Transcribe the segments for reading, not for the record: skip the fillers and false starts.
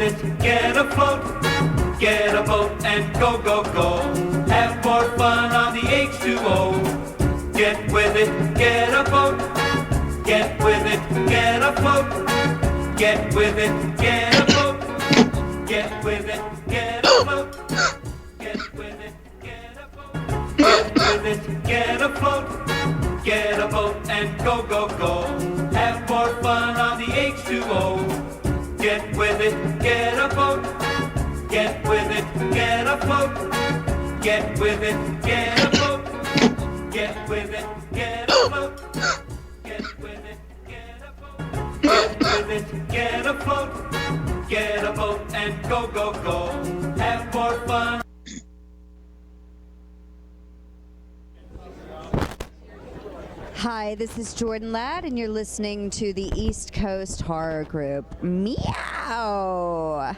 it, get afloat. Get a boat and go, go, go. Have more fun on the H2O. Get with it, get a boat. Get with it, get afloat. Get with it, get a boat. Get with it, get afloat. Get with it, get a boat. Get with it, get afloat. Get a boat and go, go, go. Have more fun on the H2O. Get with it, get a boat. Get with it, get afloat. Get with it, get a boat. Get with it, get afloat. Get with it, get a boat. Get with it, get afloat. Get a boat and go, go, go. Have more fun. Hi, this is Jordan Ladd, and you're listening to the East Coast Horror Group. Meow!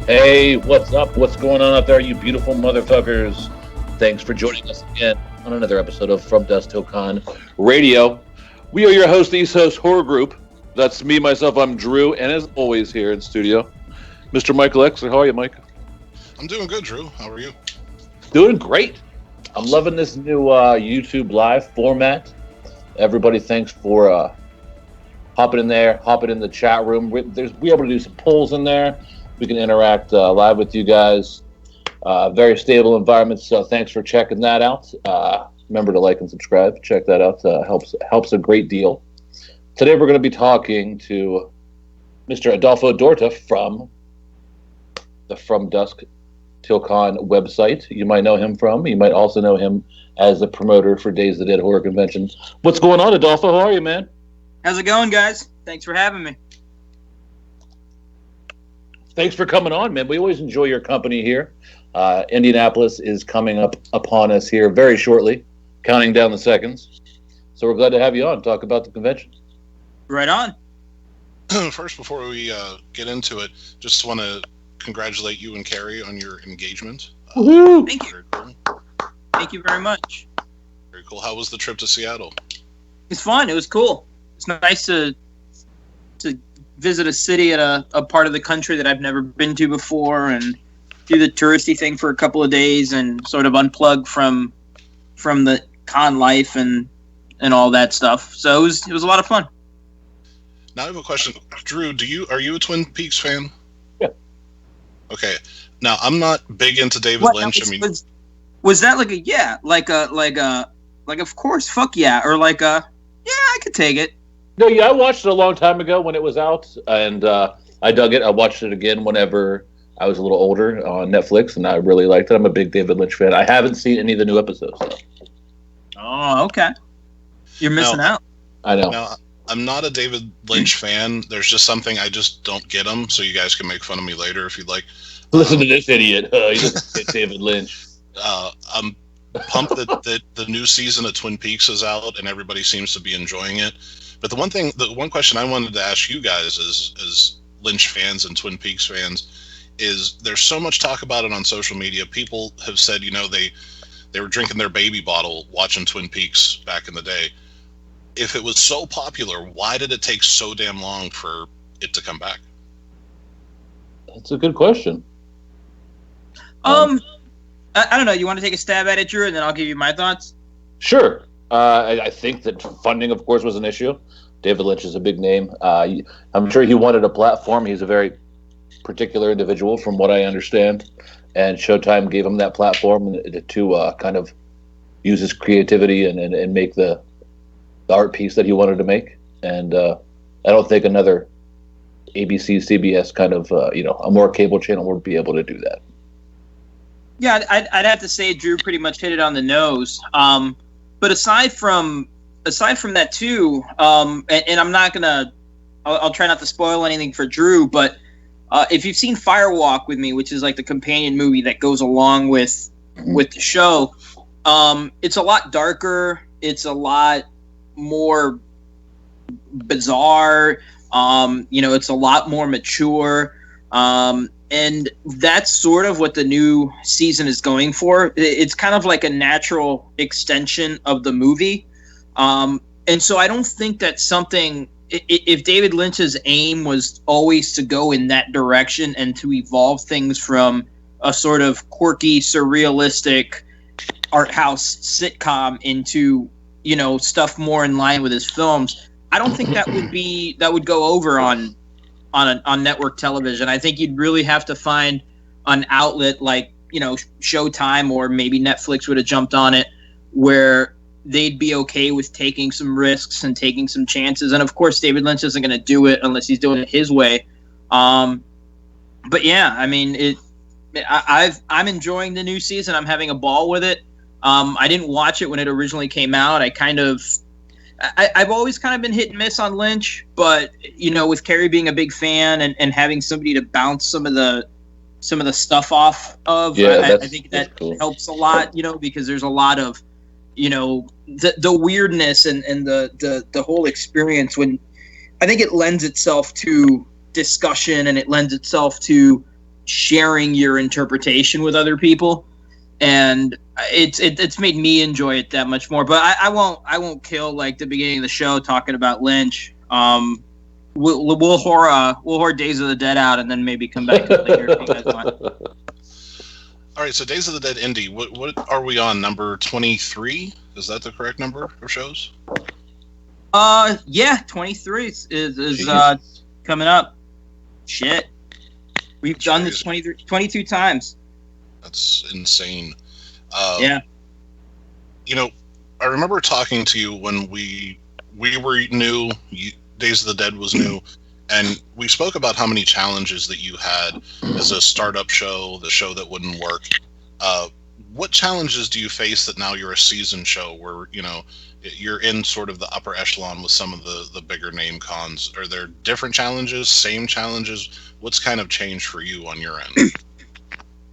Hey, what's up? What's going on out there, you beautiful motherfuckers? Thanks for joining us again on another episode of From Dusk Till Con Radio. We are your host, the East Coast Horror Group. That's me, myself, I'm Drew, and as always here in studio, Mr. Michael Exler. How are you, Mike? I'm doing good, Drew. How are you? Doing great. I'm loving this new YouTube Live format. Everybody, thanks for hopping in there, hopping in the chat room. We're able to do some polls in there. We can interact live with you guys. Very stable environment, so thanks for checking that out. Remember to like and subscribe. Check that out. Helps a great deal. Today we're going to be talking to Mr. Adolfo Dorta from the From Dusk Till Con website. You might know him from. You might also know him as the promoter for Days of the Dead Horror Convention. What's going on, Adolfo? How are you, man? How's it going, guys? Thanks for having me. Thanks for coming on, man. We always enjoy your company here. Indianapolis is coming up upon us here very shortly, counting down the seconds. So we're glad to have you on, talk about the convention. Right on. First, before we get into it, just want to congratulate you and Carrie on your engagement. Thank you. Very cool. Thank you very much. Very cool. How was the trip to Seattle? It's fun. It was cool. It's nice to visit a city at a part of the country that I've never been to before and do the touristy thing for a couple of days and sort of unplug from the con life and all that stuff. So it was a lot of fun. Now I have a question. Drew, are you a Twin Peaks fan? Yeah. Okay. Now I'm not big into David Lynch. Was that like a yeah, like of course, fuck yeah, or like a yeah, I could take it. No, yeah, I watched it a long time ago when it was out, and I dug it. I watched it again whenever I was a little older on Netflix, and I really liked it. I'm a big David Lynch fan. I haven't seen any of the new episodes, though. Oh, okay. You're missing out. I know. Now, I'm not a David Lynch fan. There's just something I just don't get him, so you guys can make fun of me later if you'd like. Listen to this idiot. He doesn't get David Lynch. I'm pumped that the new season of Twin Peaks is out, and everybody seems to be enjoying it. But the one question I wanted to ask you guys as Lynch fans and Twin Peaks fans is there's so much talk about it on social media. People have said, they were drinking their baby bottle watching Twin Peaks back in the day. If it was so popular, why did it take so damn long for it to come back? That's a good question. I don't know. You want to take a stab at it, Drew, and then I'll give you my thoughts? Sure. I think that funding, of course, was an issue. David Lynch is a big name. I'm sure he wanted a platform. He's a very particular individual, from what I understand. And Showtime gave him that platform to kind of use his creativity and make the art piece that he wanted to make. And I don't think another ABC, CBS kind of, a more cable channel would be able to do that. Yeah, I'd have to say Drew pretty much hit it on the nose. But aside from that too, and I'm not gonna I'll try not to spoil anything for Drew, but if you've seen Firewalk with Me, which is like the companion movie that goes along with the show, it's a lot darker. It's a lot more bizarre. It's a lot more mature. And that's sort of what the new season is going for. It's kind of like a natural extension of the movie. And so I don't think that's something, if David Lynch's aim was always to go in that direction and to evolve things from a sort of quirky, surrealistic art house sitcom into, stuff more in line with his films, I don't think that would go over on network television. I think you'd really have to find an outlet like, Showtime, or maybe Netflix would have jumped on it, where they'd be okay with taking some risks and taking some chances. And of course, David Lynch isn't going to do it unless he's doing it his way. But yeah, I mean, I'm enjoying the new season. I'm having a ball with it. I didn't watch it when it originally came out. I've always kind of been hit and miss on Lynch, but with Carrie being a big fan and having somebody to bounce some of the stuff off of, I think that cool. Helps a lot, because there's a lot of, the weirdness and the whole experience, when I think it lends itself to discussion and it lends itself to sharing your interpretation with other people. And it's made me enjoy it that much more. But I won't kill like the beginning of the show talking about Lynch. We'll whore Days of the Dead out and then maybe come back to it later if you guys want. All right, so Days of the Dead Indie. What are we on? Number 23? Is that the correct number of shows? Yeah, 23 is coming up. Shit, we've done this 22 times. That's insane. Yeah. I remember talking to you when we were new. Days of the Dead was new, and we spoke about how many challenges that you had as a startup show, the show that wouldn't work. What challenges do you face that now you're a seasoned show where, you're in sort of the upper echelon with some of the bigger name cons? Are there different challenges, same challenges? What's kind of changed for you on your end?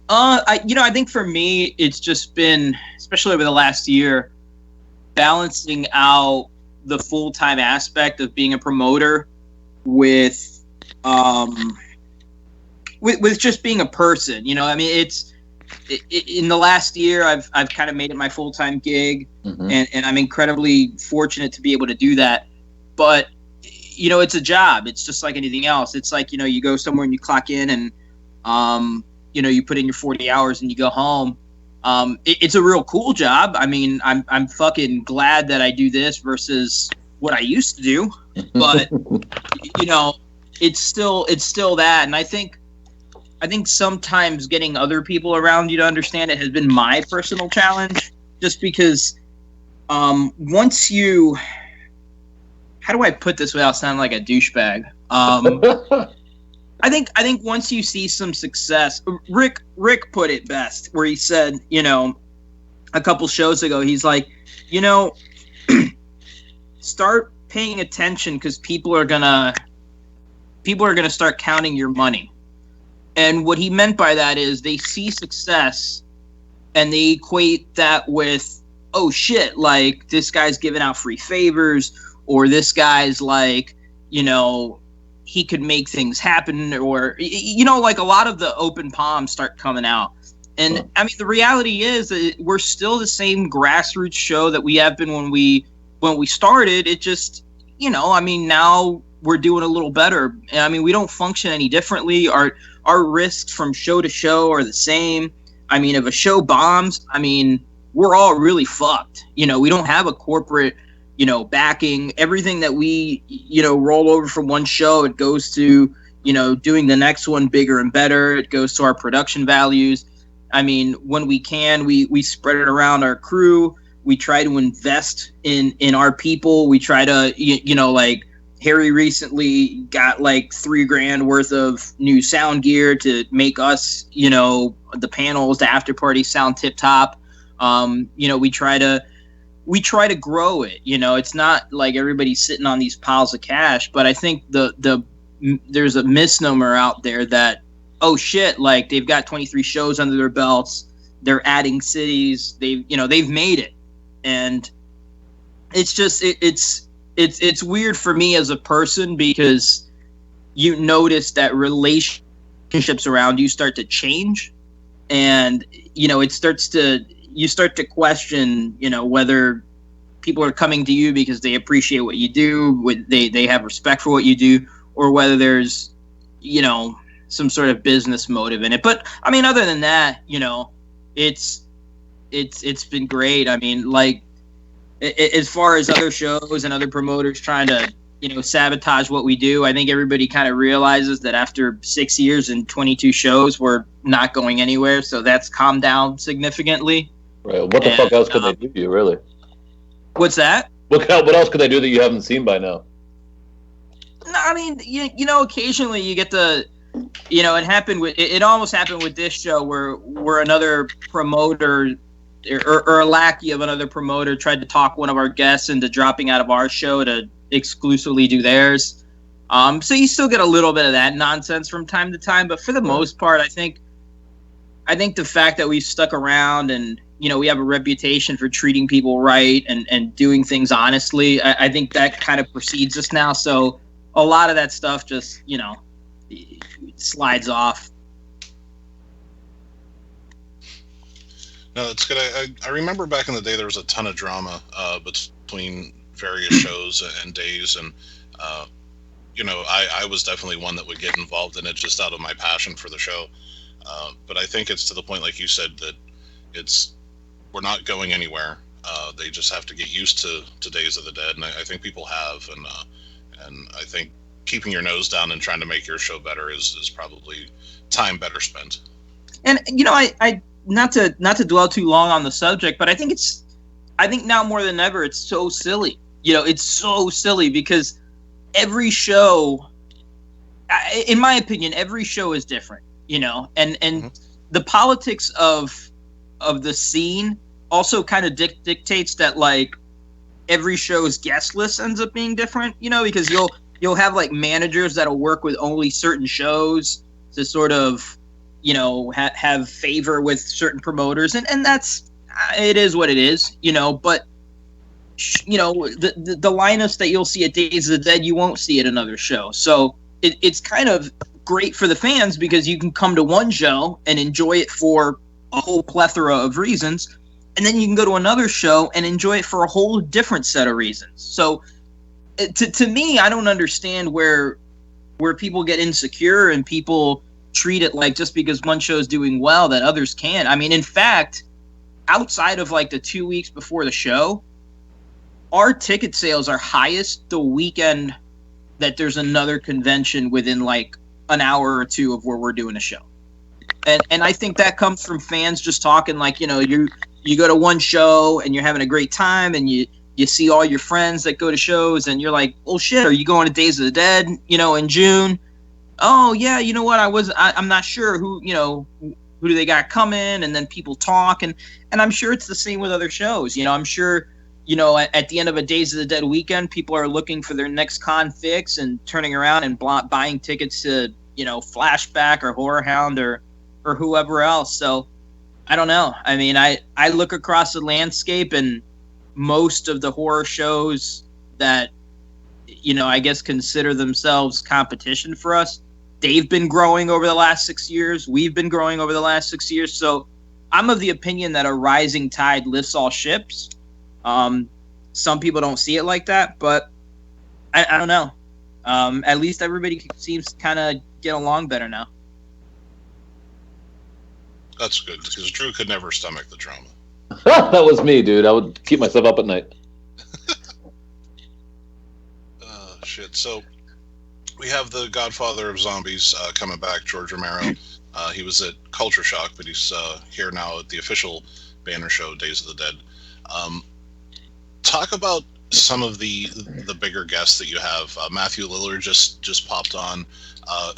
I think for me, it's just been, especially over the last year, balancing out the full-time aspect of being a promoter with just being a person. It's in the last year, I've kind of made it my full-time gig, and I'm incredibly fortunate to be able to do that. But it's a job. It's just like anything else. It's like you go somewhere and you clock in and you put in your 40 hours and you go home. It's a real cool job. I mean, I'm fucking glad that I do this versus what I used to do, but it's still that. And I think sometimes getting other people around you to understand it has been my personal challenge, just because once you, how do I put this without sounding like a douchebag? I think once you see some success, Rick put it best, where he said, a couple shows ago, he's like, start paying attention because people are gonna start counting your money. And what he meant by that is they see success and they equate that with, oh shit, like this guy's giving out free favors, or this guy's like, he could make things happen, or like a lot of the open palms start coming out. And I mean, the reality is that we're still the same grassroots show that we have been when we started. It just, now we're doing a little better. I mean, we don't function any differently. Our risks from show to show are the same. I mean, if a show bombs, we're all really fucked. We don't have a corporate backing. Everything that we, roll over from one show, it goes to, doing the next one bigger and better. It goes to our production values. I mean, when we can, we spread it around our crew. We try to invest in our people. We try to, like Harry recently got like $3,000 worth of new sound gear to make us, the panels, the after party sound tip top. We try to we try to grow it. It's not like everybody's sitting on these piles of cash, but I think there's a misnomer out there that, oh shit, like they've got 23 shows under their belts, they're adding cities, they've made it. And it's just it's weird for me as a person, because you notice that relationships around you start to change, and you start to question, whether people are coming to you because they appreciate what you do, they have respect for what you do, or whether there's, some sort of business motive in it. But I mean, other than that, it's been great. I mean, like, as far as other shows and other promoters trying to, sabotage what we do, I think everybody kind of realizes that after 6 years and 22 shows, we're not going anywhere. So that's calmed down significantly. Right. What the fuck else could they do to you, really? What's that? What else could they do that you haven't seen by now? No, I mean, occasionally you get the, it almost happened with this show where another promoter or a lackey of another promoter tried to talk one of our guests into dropping out of our show to exclusively do theirs. So you still get a little bit of that nonsense from time to time, but for the most part, I think the fact that we've stuck around and, we have a reputation for treating people right and doing things honestly, I think that kind of precedes us now. So a lot of that stuff just, slides off. No, it's good. I remember back in the day there was a ton of drama between various shows and days, and I was definitely one that would get involved in it just out of my passion for the show. But I think it's to the point, like you said, that we're not going anywhere. They just have to get used to Days of the Dead, and I think people have, and I think keeping your nose down and trying to make your show better is probably time better spent. And I not to dwell too long on the subject, but I think now more than ever it's so silly. It's so silly because every show, in my opinion, every show is different. And mm-hmm. the politics of the scene also kind of dictates that, like, every show's guest list ends up being different. Because you'll have like managers that'll work with only certain shows to sort of, have favor with certain promoters, and that's, it is what it is, but the lineups that you'll see at Days of the Dead, you won't see at another show. So it's kind of great for the fans because you can come to one show and enjoy it for a whole plethora of reasons, and then you can go to another show and enjoy it for a whole different set of reasons. So to me, I don't understand where people get insecure and people treat it like just because one show is doing well that others can't. I mean, in fact, outside of like the 2 weeks before the show, our ticket sales are highest the weekend that there's another convention within like an hour or two of where we're doing a show. And I think that comes from fans just talking like, you go to one show and you're having a great time and you see all your friends that go to shows and you're like, oh shit, are you going to Days of the Dead, in June? Oh yeah, you know what? I'm not sure who do they got coming, and then people talk, and I'm sure it's the same with other shows. I'm sure, at the end of a Days of the Dead weekend, people are looking for their next con fix and turning around and buying tickets to, Flashback or Horror Hound or whoever else. So I don't know. I mean, I look across the landscape, and most of the horror shows that, I guess consider themselves competition for us, they've been growing over the last 6 years. We've been growing over the last 6 years. So I'm of the opinion that a rising tide lifts all ships. Some people don't see it like that, but I don't know. At least everybody seems to kind of get along better now. That's good, because Drew could never stomach the drama. That was me, dude. I would keep myself up at night. Shit. So we have the Godfather of Zombies coming back, George Romero. He was at Culture Shock, but he's here now at the official banner show, Days of the Dead. Talk about some of the bigger guests that you have. Matthew Lillard just popped on.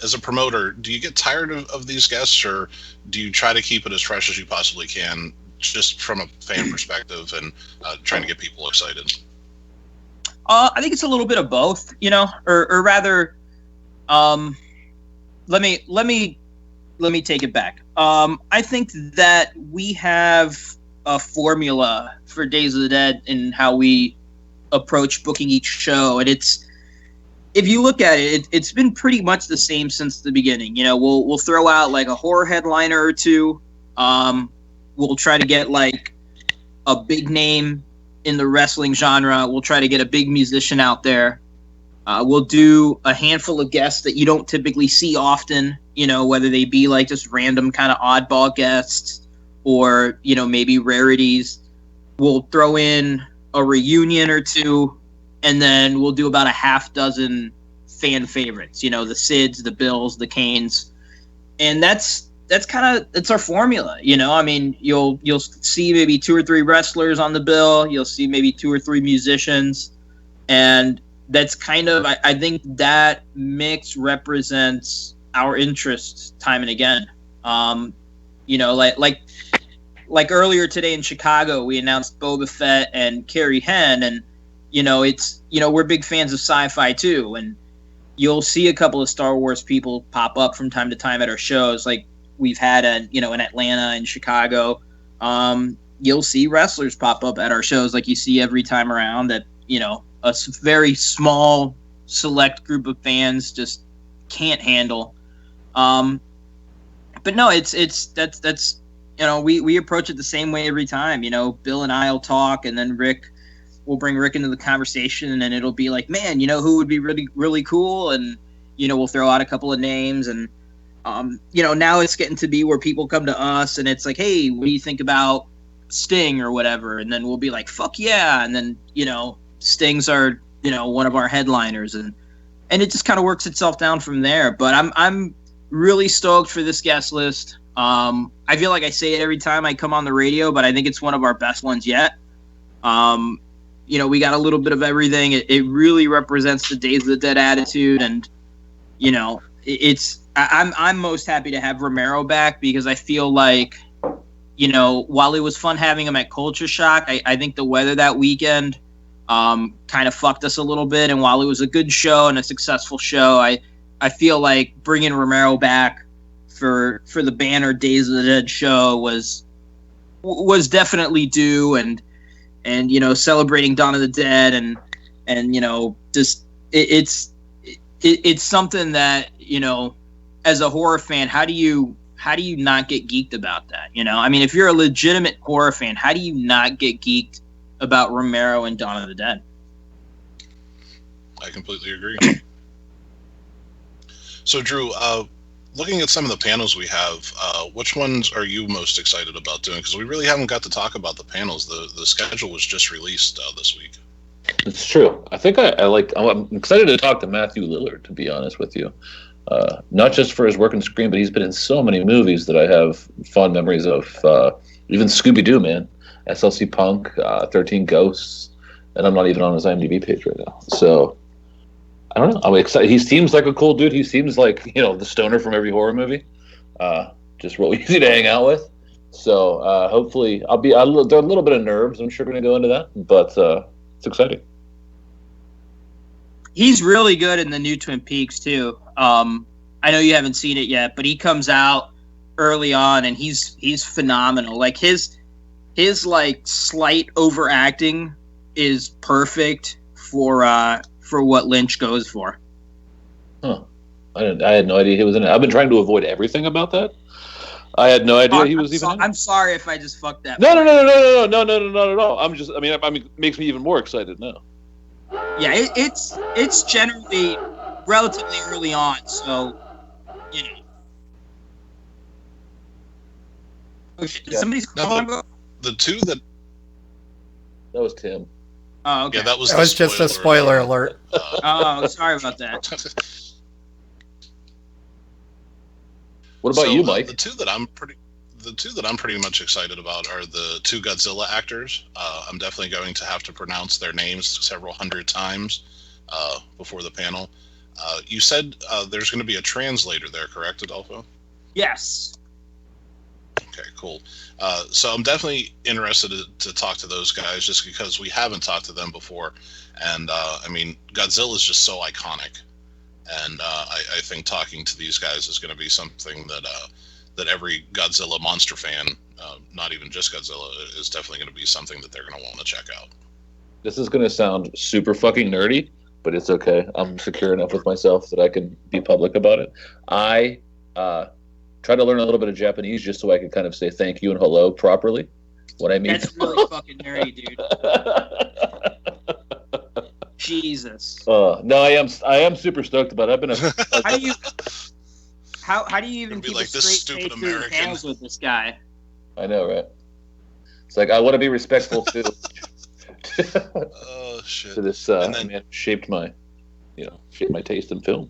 As a promoter, do you get tired of these guests, or do you try to keep it as fresh as you possibly can, just from a fan perspective and trying to get people excited? I think it's a little bit of both, or rather, let me take it back. I think that we have a formula for Days of the Dead in how we approach booking each show, and if you look at it, it's been pretty much the same since the beginning. We'll throw out like a horror headliner or two. We'll try to get like a big name in the wrestling genre. We'll try to get a big musician out there. We'll do a handful of guests that you don't typically see often, whether they be like just random kind of oddball guests or, maybe rarities. We'll throw in a reunion or two, and then we'll do about a half dozen fan favorites, the Sids, the Bills, the Canes. And that's our formula, I mean, you'll see maybe 2 or 3 wrestlers on the bill. You'll see maybe 2 or 3 musicians. And that's kind of, I think that mix represents our interests time and again. Like earlier today in Chicago, we announced Boba Fett and Carrie Henn, and we're big fans of sci-fi too, and you'll see a couple of Star Wars people pop up from time to time at our shows, like we've had in Atlanta and Chicago. You'll see wrestlers pop up at our shows, like you see every time around, that a very small select group of fans just can't handle. But no, that's we approach it the same way every time. Bill and I'll talk, and then we'll bring Rick into the conversation, and then it'll be like, man, who would be really, really cool? And, we'll throw out a couple of names, and, now it's getting to be where people come to us and it's like, hey, what do you think about Sting or whatever? And then we'll be like, fuck yeah. And then, Sting's our, one of our headliners, and it just kind of works itself down from there. But I'm really stoked for this guest list. I feel like I say it every time I come on the radio, but I think it's one of our best ones yet. We got a little bit of everything. It really represents the Days of the Dead attitude, and I'm most happy to have Romero back, because I feel like while it was fun having him at Culture Shock, I think the weather that weekend kind of fucked us a little bit. And while it was a good show and a successful show, I feel like bringing Romero back for the banner Days of the Dead show was definitely due, and celebrating Dawn of the Dead, and just it's something that as a horror fan, how do you not get geeked about that? I mean, if you're a legitimate horror fan, how do you not get geeked about Romero and Dawn of the Dead? I completely agree. So, Drew, looking at some of the panels we have, which ones are you most excited about doing? Because we really haven't got to talk about the panels. The schedule was just released this week. It's true. I think I'm excited to talk to Matthew Lillard, to be honest with you. Not just for his work on screen, but he's been in so many movies that I have fond memories of. Even Scooby-Doo, man. SLC Punk, 13 Ghosts, and I'm not even on his IMDb page right now. So, I don't know. I'm excited. He seems like a cool dude. He seems like, the stoner from every horror movie. Just real easy to hang out with. So, hopefully, there are a little bit of nerves, I'm sure, going to go into that, but it's exciting. He's really good in the new Twin Peaks too. I know you haven't seen it yet, but he comes out early on, and he's phenomenal. Like his like slight overacting is perfect for what Lynch goes for. Huh. I had no idea he was in it. I've been trying to avoid everything about that. I had no idea he was even in it. I'm sorry if I just fucked that. No, not at all. I mean, it makes me even more excited now. Yeah, it's generally relatively early on, so Okay, Yeah. somebody's calling. The two that was Tim. Oh, okay. yeah, that was just a spoiler alert. Oh, sorry about that. What about you, Mike? The two that I'm pretty much excited about are the 2 Godzilla actors. I'm definitely going to have to pronounce their names several hundred times before the panel. You said there's going to be a translator there, correct, Adolfo? Yes. Okay, cool. So I'm definitely interested to talk to those guys just because we haven't talked to them before. And I mean, Godzilla is just so iconic. And I think talking to these guys is going to be something that every Godzilla monster fan, not even just Godzilla, is definitely going to be something that they're going to want to check out. This is going to sound super fucking nerdy, but it's okay. I'm secure enough with myself that I can be public about it. I try to learn a little bit of Japanese just so I can kind of say thank you and hello properly when I meet. That's really fucking nerdy, dude. Jesus. No, I am super stoked about it. I've been how do you even keep like a this straight stupid face through the American. panels with this guy? I know, right? It's like I want to be respectful too. Oh shit! To this man shaped my taste in film.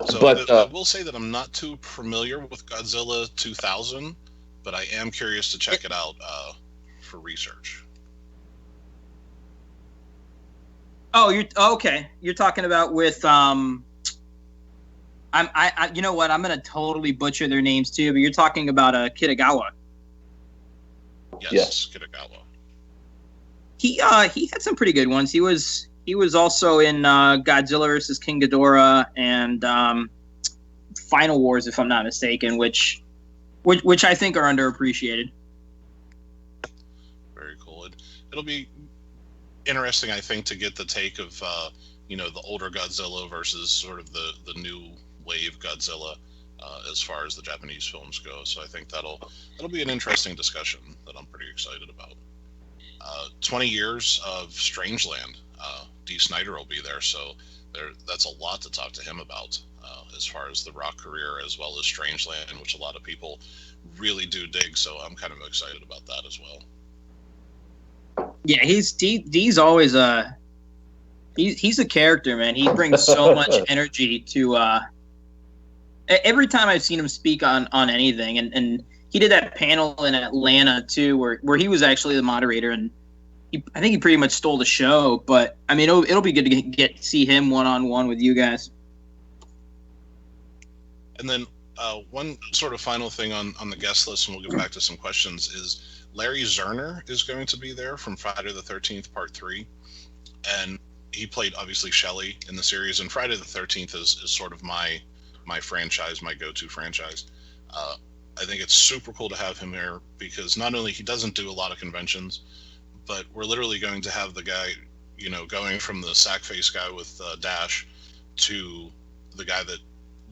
So but I will say that I'm not too familiar with Godzilla 2000, but I am curious to check it out for research. Oh, you're okay. You're talking about with I you know what? I'm gonna totally butcher their names too, but you're talking about Kitagawa. Yes, Kitagawa. He had some pretty good ones. He was also in Godzilla vs. King Ghidorah and Final Wars, if I'm not mistaken, which I think are underappreciated. Very cool. It'll be interesting, I think, to get the take of the older Godzilla versus sort of the new wave Godzilla as far as the Japanese films go. So I think that'll be an interesting discussion that I'm pretty excited about. 20 years of Strangeland. D. Snyder will be there, so that's a lot to talk to him about as far as the Rock career as well as Strangeland, which a lot of people really do dig. So I'm kind of excited about that as well. Yeah, D's always he's a character, man. He brings so much energy to every time I've seen him speak on anything, and he did that panel in Atlanta too, where he was actually the moderator, and I think he pretty much stole the show. But I mean, it'll be good to get see him one-on-one with you guys. And then one sort of final thing on the guest list, and we'll get back to some questions, is Larry Zerner is going to be there from Friday the 13th, Part 3. And he played, obviously, Shelley in the series. And Friday the 13th is sort of my franchise, my go-to franchise. I think it's super cool to have him here because not only he doesn't do a lot of conventions, but we're literally going to have the guy, going from the sack face guy with Dash to the guy that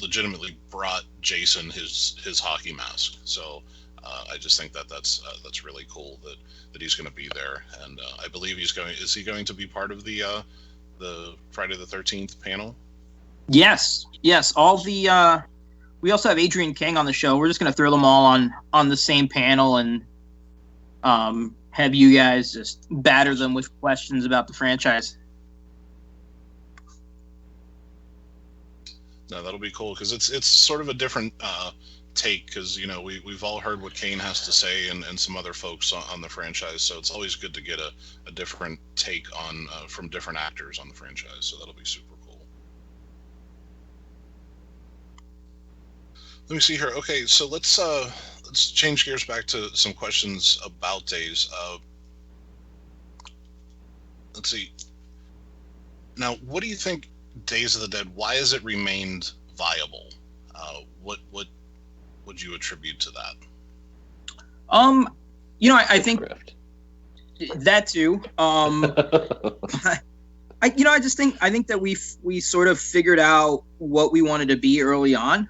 legitimately brought Jason his hockey mask. So I just think that's really cool that he's going to be there, and I believe is he going to be part of the Friday the 13th panel? Yes. All the we also have Adrian King on the show. We're just going to throw them all on the same panel and have you guys just batter them with questions about the franchise. No, that'll be cool because it's sort of a different take because we've all heard what Kane has to say and some other folks on the franchise, so it's always good to get a different take on from different actors on the franchise. So that'll be super cool. Let me see here. Okay, so let's change gears back to some questions about Days. Let's see. Now, what do you think Days of the Dead? Why has it remained viable? What would you attribute to that? I think that too. I think that we sort of figured out what we wanted to be early on,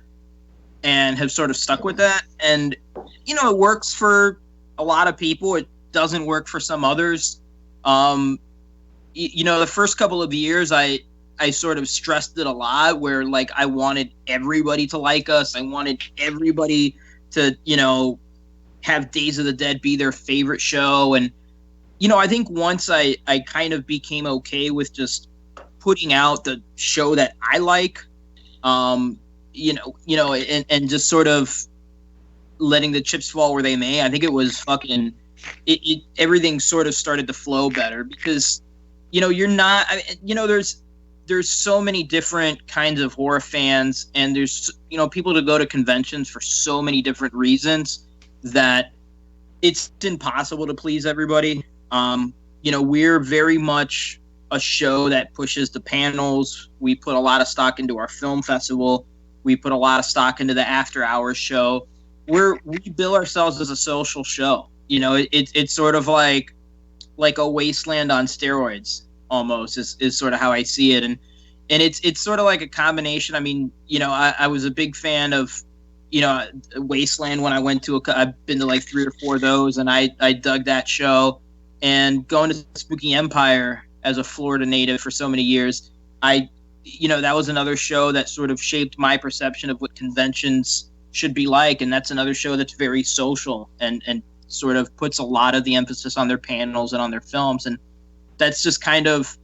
and have sort of stuck with that. And it works for a lot of people. It doesn't work for some others. The first couple of years, I sort of stressed it a lot where like I wanted everybody to like us. I wanted everybody to, have Days of the Dead be their favorite show. And, I think once I kind of became okay with just putting out the show that I like, and just sort of letting the chips fall where they may, I think it was everything sort of started to flow better because, you're not, there's so many different kinds of horror fans, and there's people to go to conventions for so many different reasons that it's impossible to please everybody. We're very much a show that pushes the panels. We put a lot of stock into our film festival. We put a lot of stock into the after hours show. We bill ourselves as a social show. It's sort of like a wasteland on steroids almost is sort of how I see it. And it's sort of like a combination. I mean, I was a big fan of, Wasteland when I went to I've been to like 3 or 4 of those, and I dug that show. And going to Spooky Empire as a Florida native for so many years, that was another show that sort of shaped my perception of what conventions should be like. And that's another show that's very social and sort of puts a lot of the emphasis on their panels and on their films. And that's the kind of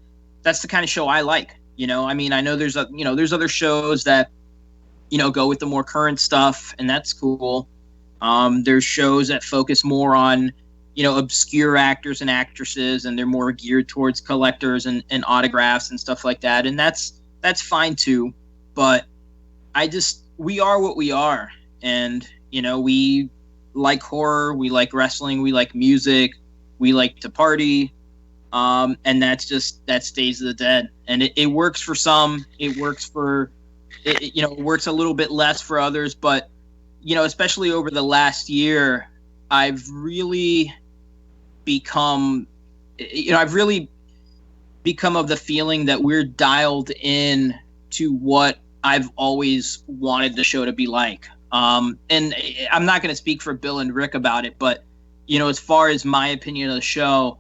show I like. I mean, I know there's other shows that, go with the more current stuff, and that's cool. There's shows that focus more on, obscure actors and actresses, and they're more geared towards collectors and autographs and stuff like that. And that's fine too. But we are what we are. And, we like horror, we like wrestling, we like music, we like to party. And that stays of the dead. And it works for some, it works it works a little bit less for others. But, especially over the last year, I've really become of the feeling that we're dialed in to what I've always wanted the show to be like. And I'm not going to speak for Bill and Rick about it, but, as far as my opinion of the show,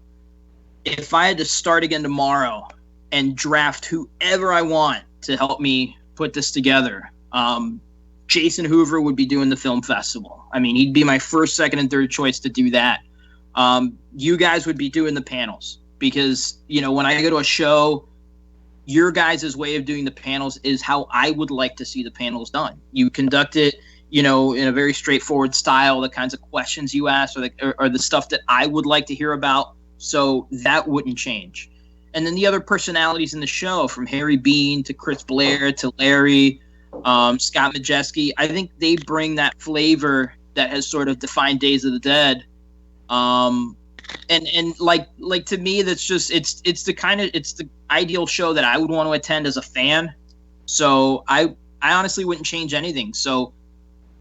if I had to start again tomorrow and draft whoever I want to help me put this together, Jason Hoover would be doing the film festival. I mean, he'd be my first, second, and third choice to do that. You guys would be doing the panels because, when I go to a show, your guys' way of doing the panels is how I would like to see the panels done. You conduct it, in a very straightforward style. The kinds of questions you ask are the stuff that I would like to hear about. So that wouldn't change. And then the other personalities in the show, from Harry Bean to Chris Blair to Larry, Scott Majeski, I think they bring that flavor that has sort of defined Days of the Dead. And like to me, that's just it's the ideal show that I would want to attend as a fan. So I honestly wouldn't change anything. So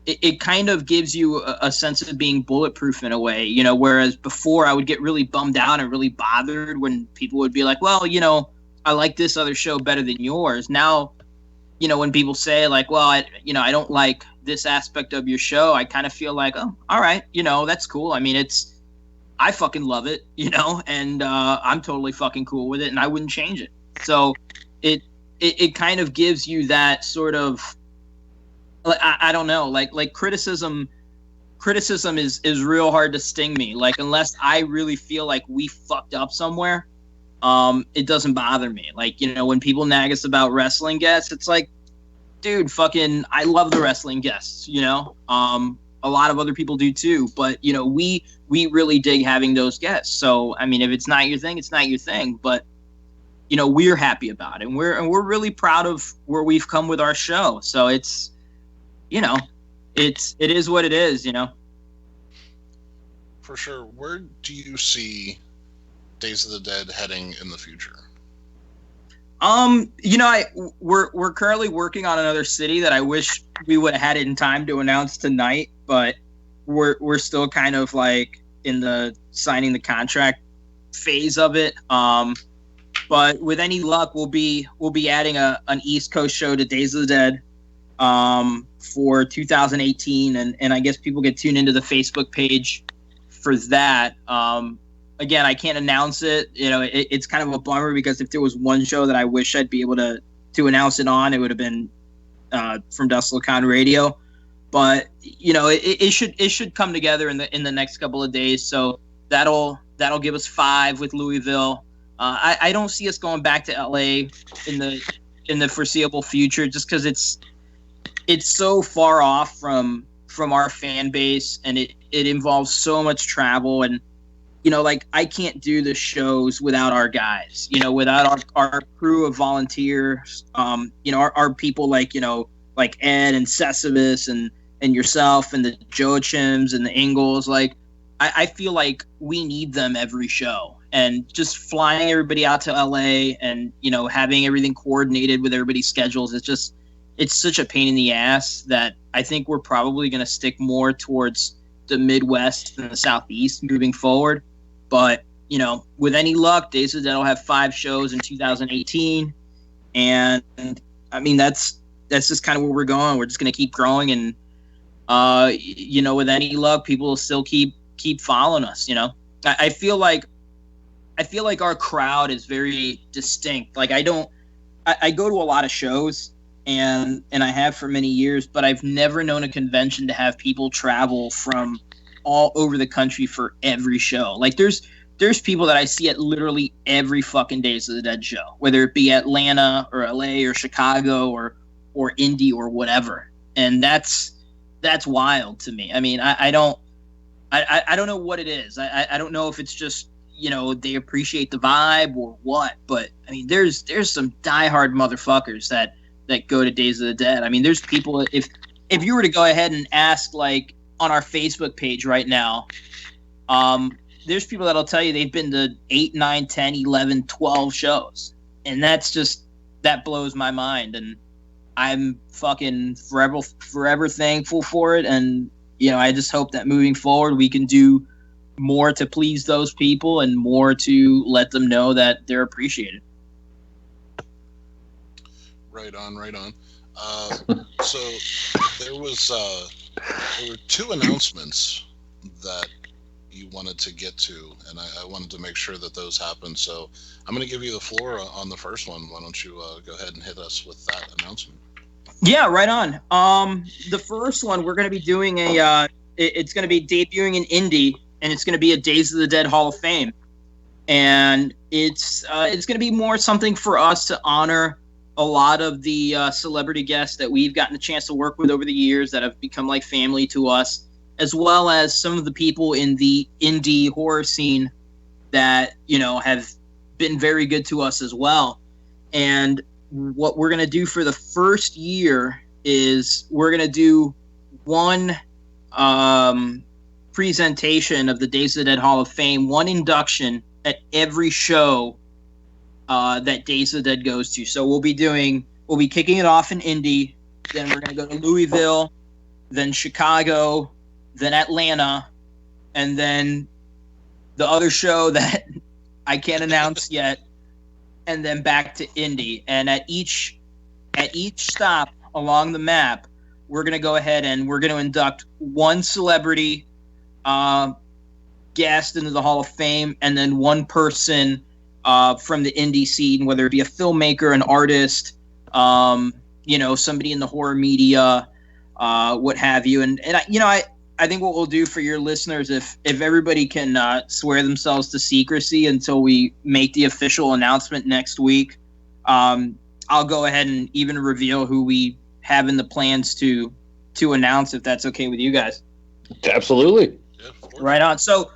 it kind of gives you a sense of being bulletproof in a way, whereas before I would get really bummed out and really bothered when people would be like, well, I like this other show better than yours. Now, when people say like, well, I don't like this aspect of your show, I kind of feel like, oh, all right, that's cool. I mean, I fucking love it, and I'm totally fucking cool with it, and I wouldn't change it. So it kind of gives you that sort of, I don't know, like criticism is real hard to sting me. Like, unless I really feel like we fucked up somewhere, it doesn't bother me. Like, when people nag us about wrestling guests, it's like, dude, fucking, I love the wrestling guests, a lot of other people do too, but we really dig having those guests. So, I mean, if it's not your thing, it's not your thing, but we're happy about it, and we're really proud of where we've come with our show. So it's, it is what it is, For sure. Where do you see Days of the Dead heading in the future? We're currently working on another city that I wish we would have had it in time to announce tonight, but we're still kind of like in the signing the contract phase of it. But with any luck, we'll be adding an East Coast show to Days of the Dead for 2018, and I guess people get tuned into the Facebook page for that. Again, I can't announce it. It's kind of a bummer because if there was one show that I wish I'd be able to announce it on, it would have been from Dusk Radio. But it should come together in the next couple of days. So that'll give us 5 with Louisville. I don't see us going back to LA in the foreseeable future, just because it's so far off from our fan base, and it involves so much travel, and like I can't do the shows without our guys, without our crew of volunteers, our people like Ed and Cesibus and yourself and the Joachims and the Ingalls. Like, I feel like we need them every show. And just flying everybody out to LA and, having everything coordinated with everybody's schedules, it's such a pain in the ass that I think we're probably going to stick more towards the Midwest and the Southeast moving forward. But, with any luck, Days of the Dead will have 5 shows in 2018. And, I mean, that's just kind of where we're going. We're just going to keep growing. And, with any luck, people will still keep following us, I feel like our crowd is very distinct. Like, I go to a lot of shows and I have for many years, but I've never known a convention to have people travel from all over the country for every show. Like, there's people that I see at literally every fucking Days of the Dead show, whether it be Atlanta or LA or Chicago or Indy or whatever. And that's wild to me. I mean, I don't know what it is. I don't know if it's just, they appreciate the vibe or what, but I mean, there's some diehard motherfuckers that go to Days of the Dead. I mean, there's people, if you were to go ahead and ask, like, on our Facebook page right now, there's people that'll tell you they've been to 8, 9, 10, 11, 12 shows. And that blows my mind. And I'm fucking forever thankful for it. And, I just hope that moving forward we can do more to please those people and more to let them know that they're appreciated. Right on. So there were 2 announcements that you wanted to get to, and I wanted to make sure that those happened. So I'm going to give you the floor on the first one. Why don't you go ahead and hit us with that announcement? Yeah, right on. The first one, we're going to be doing it's going to be debuting in Indy, and it's going to be a Days of the Dead Hall of Fame. And it's going to be more something for us to honor a lot of the celebrity guests that we've gotten a chance to work with over the years that have become like family to us, as well as some of the people in the indie horror scene that, have been very good to us as well. And what we're going to do for the first year is we're going to do one presentation of the Days of the Dead Hall of Fame, one induction at every show that Days of the Dead goes to. So we'll be kicking it off in Indy, then we're going to go to Louisville, then Chicago, then Atlanta, and then the other show that I can't announce yet, and then back to Indy. And at each stop along the map, we're going to go ahead and we're going to induct one celebrity guest into the Hall of Fame, and then one person from the indie scene, whether it be a filmmaker, an artist, somebody in the horror media, what have you. And I think what we'll do for your listeners, if everybody can swear themselves to secrecy until we make the official announcement next week, I'll go ahead and even reveal who we have in the plans to announce, if that's okay with you guys. Absolutely. Yeah, right on. So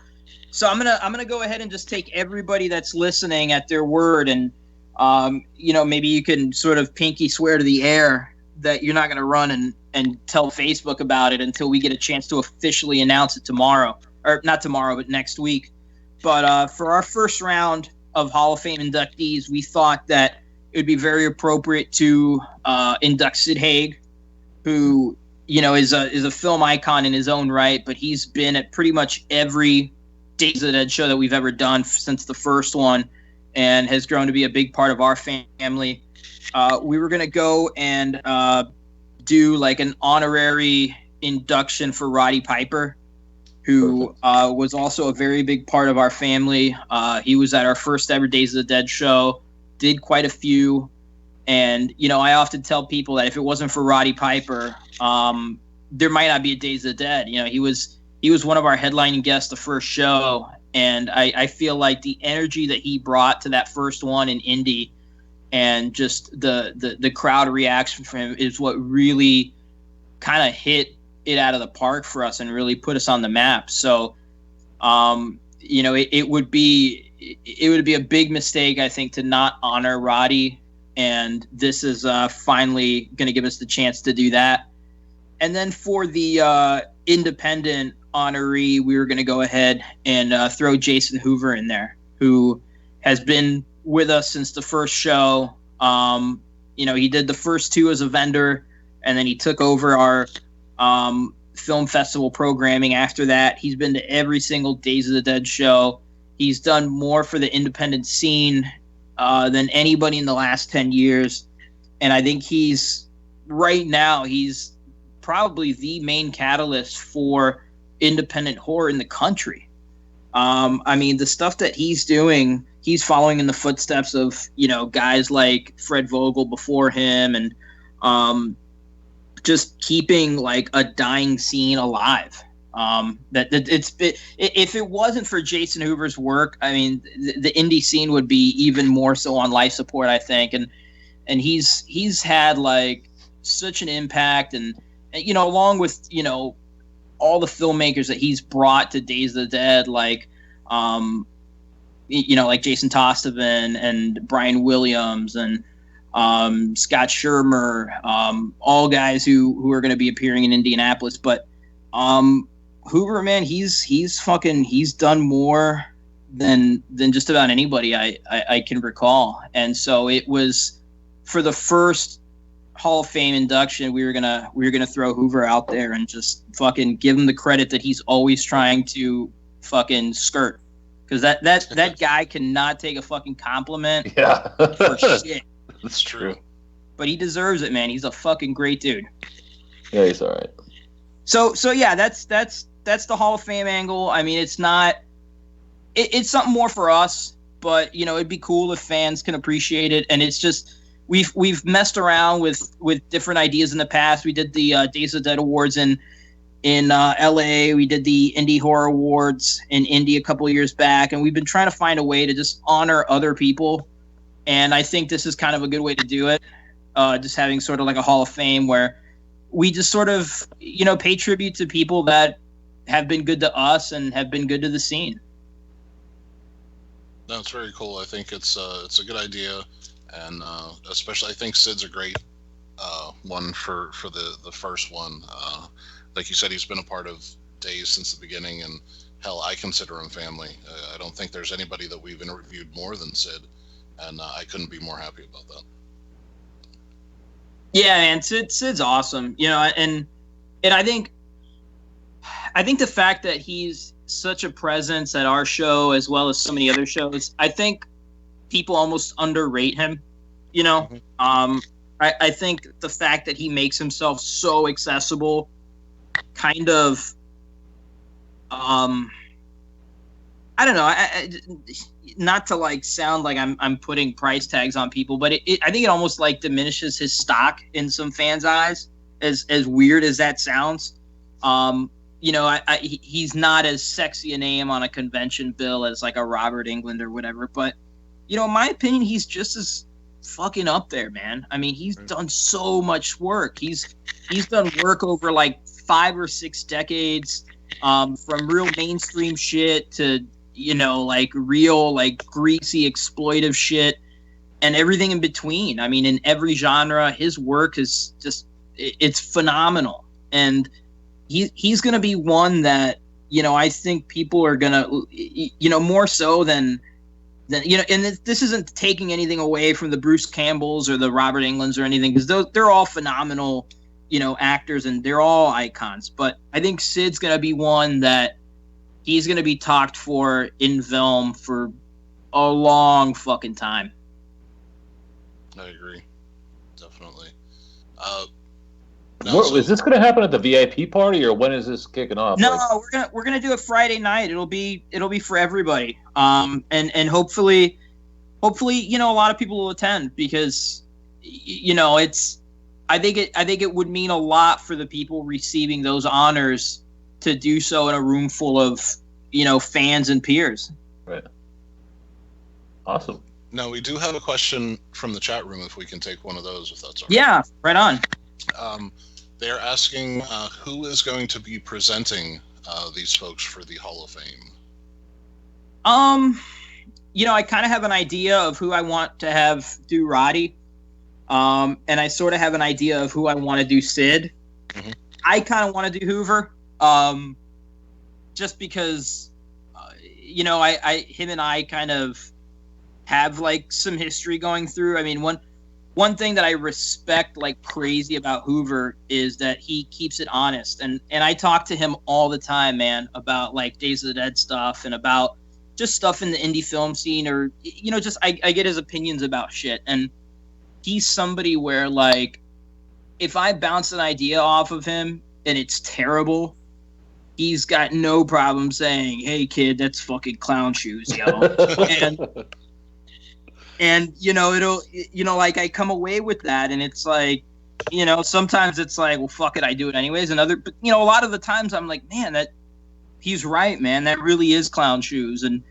I'm gonna go ahead and just take everybody that's listening at their word, and maybe you can sort of pinky swear to the air that you're not gonna run and tell Facebook about it until we get a chance to officially announce it tomorrow, or not tomorrow, but next week. But for our first round of Hall of Fame inductees, we thought that it would be very appropriate to induct Sid Haig, who is a film icon in his own right, but he's been at pretty much every Days of the Dead show that we've ever done since the first one, and has grown to be a big part of our family. We were gonna go and do like an honorary induction for Roddy Piper, who was also a very big part of our family. He was at our first ever Days of the Dead show, did quite a few, and I often tell people that if it wasn't for Roddy Piper, there might not be a Days of the Dead. He was one of our headlining guests the first show, and I feel like the energy that he brought to that first one in Indy, and just the crowd reaction from him, is what really kind of hit it out of the park for us and really put us on the map. So, it would be a big mistake, I think, to not honor Roddy. And this is finally going to give us the chance to do that. And then for the independent honoree, we were going to go ahead and throw Jason Hoover in there, who has been with us since the first show. He did the first two as a vendor, and then he took over our film festival programming after that. He's been to every single Days of the Dead show. He's done more for the independent scene than anybody in the last 10 years. And I think he's probably the main catalyst for independent horror in the country. The stuff that he's doing, he's following in the footsteps of, guys like Fred Vogel before him, and just keeping like a dying scene alive. If it wasn't for Jason Hoover's work, the indie scene would be even more so on life support, I think. And he's had like such an impact, and along with all the filmmakers that he's brought to Days of the Dead, like like Jason Tostovan and Brian Williams and Scott Shermer, all guys who are going to be appearing in Indianapolis. But Hoover, man, he's done more than just about anybody I can recall. And so it was for the first Hall of Fame induction, we were gonna throw Hoover out there and just fucking give him the credit that he's always trying to fucking skirt, because that guy cannot take a fucking compliment. Yeah, for shit. That's true. But he deserves it, man. He's a fucking great dude. Yeah, he's all right. So yeah, that's the Hall of Fame angle. It's not. It's something more for us, but it'd be cool if fans can appreciate it. And it's just. We've messed around with different ideas in the past. We did the Days of the Dead Awards in LA. We did the Indie Horror Awards in Indy a couple of years back, and we've been trying to find a way to just honor other people. And I think this is kind of a good way to do it. Just having sort of like a Hall of Fame where we just sort of pay tribute to people that have been good to us and have been good to the scene. No, it's very cool. I think it's a good idea. And especially, I think Sid's a great one for the first one. Like you said, he's been a part of Days since the beginning, and hell, I consider him family. I don't think there's anybody that we've interviewed more than Sid, and I couldn't be more happy about that. Yeah, man, Sid's awesome. And I think the fact that he's such a presence at our show as well as so many other shows, I think people almost underrate him. I think the fact that he makes himself so accessible kind of I don't know, not to like sound like I'm putting price tags on people, but I think it almost like diminishes his stock in some fans' eyes, as weird as that sounds. He's not as sexy a name on a convention bill as like a Robert Englund or whatever, but in my opinion, he's just as fucking up there, man. He's done so much work. He's done work over like 5 or 6 decades, from real mainstream shit to like real like greasy exploitive shit and everything in between. In every genre, his work is just it's phenomenal, and he's gonna be one that I think people are gonna more so than and this isn't taking anything away from the Bruce Campbells or the Robert Englunds or anything, because they're all phenomenal, actors, and they're all icons. But I think Sid's going to be one that he's going to be talked for in film for a long fucking time. I agree. Definitely. Is this going to happen at the VIP party, or when is this kicking off? No, we're gonna do it Friday night. It'll be for everybody. And hopefully, a lot of people will attend, because, it's. I think it would mean a lot for the people receiving those honors to do so in a room full of, fans and peers. Right. Awesome. Now we do have a question from the chat room, if we can take one of those, if that's all right. Yeah, right on. They're asking who is going to be presenting these folks for the Hall of Fame. I kind of have an idea of who I want to have do Roddy. And I sort of have an idea of who I want to do Sid. Mhm. I kind of want to do Hoover. Just because, him and I kind of have like some history going through. I mean, one thing that I respect like crazy about Hoover is that he keeps it honest. And I talk to him all the time, man, about like Days of the Dead stuff and about just stuff in the indie film scene, or, just I get his opinions about shit. And he's somebody where like, if I bounce an idea off of him and it's terrible, he's got no problem saying, "Hey kid, that's fucking clown shoes, yo." and it'll, like I come away with that, and it's like, sometimes it's like, well, fuck it, I do it anyways. But a lot of the times I'm like, man, that he's right, man, that really is clown shoes. And